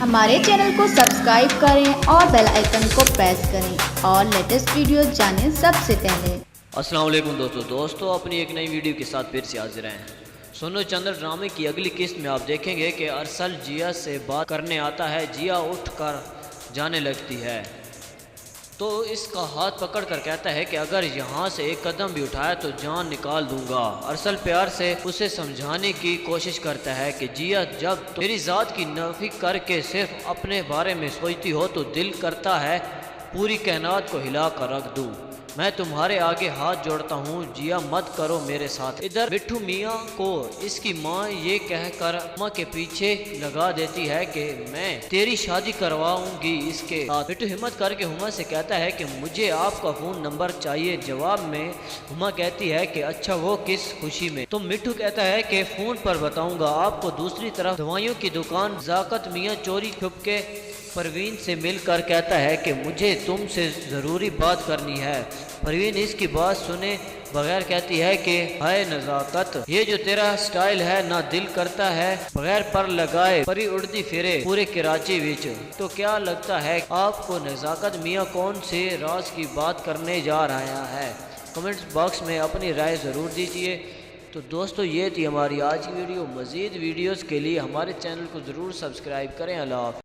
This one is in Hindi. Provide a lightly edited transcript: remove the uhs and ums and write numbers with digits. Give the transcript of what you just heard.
हमारे चैनल को सब्सक्राइब करें और बेल आइकन को प्रेस करें और लेटेस्ट वीडियो जानें सबसे पहले। अस्सलाम वालेकुम दोस्तों अपनी एक नई वीडियो के साथ फिर से हाजिर हैं। सोनू चंद्र ड्रामे की अगली किस्त में आप देखेंगे कि अरसल जिया से बात करने आता है। जिया उठकर जाने लगती है तो इसका हाथ पकड़कर कहता है कि अगर यहाँ से एक कदम भी उठाया तो जान निकाल दूंगा। अरसल प्यार से उसे समझाने की कोशिश करता है कि जिया, जब तो मेरी ज़ात की नफी करके सिर्फ अपने बारे में सोचती हो तो दिल करता है पूरी कायनात को हिला कर रख दूँ। मैं तुम्हारे आगे हाथ जोड़ता हूँ, जिया मत करो मेरे साथ। इधर मिट्ठू मियाँ को इसकी माँ ये कहकर अम्मा के पीछे लगा देती है कि मैं तेरी शादी करवाऊंगी इसके साथ। मिट्ठू हिम्मत करके हुमा से कहता है कि मुझे आपका फ़ोन नंबर चाहिए। जवाब में हुमा कहती है कि अच्छा वो किस खुशी में। तो मिट्ठू कहता है कि फ़ोन पर बताऊंगा आपको। दूसरी तरफ दवाइयों की दुकान ज़ाकत मियाँ चोरी छुप के परवीन से मिलकर कहता है कि मुझे तुमसे ज़रूरी बात करनी है। परवीन इसकी बात सुने बगैर कहती है कि हाय नज़ाकत, ये जो तेरा स्टाइल है ना दिल करता है बगैर पर लगाए परी उड़ती फिरे पूरे कराची विच। तो क्या लगता है आपको नज़ाकत मियाँ कौन से राज की बात करने जा रहा है? कमेंट्स बॉक्स में अपनी राय ज़रूर दीजिए। तो दोस्तों ये थी हमारी आज की वीडियो। मज़ीद वीडियोज़ के लिए हमारे चैनल को ज़रूर सब्सक्राइब करें। अल्लाह।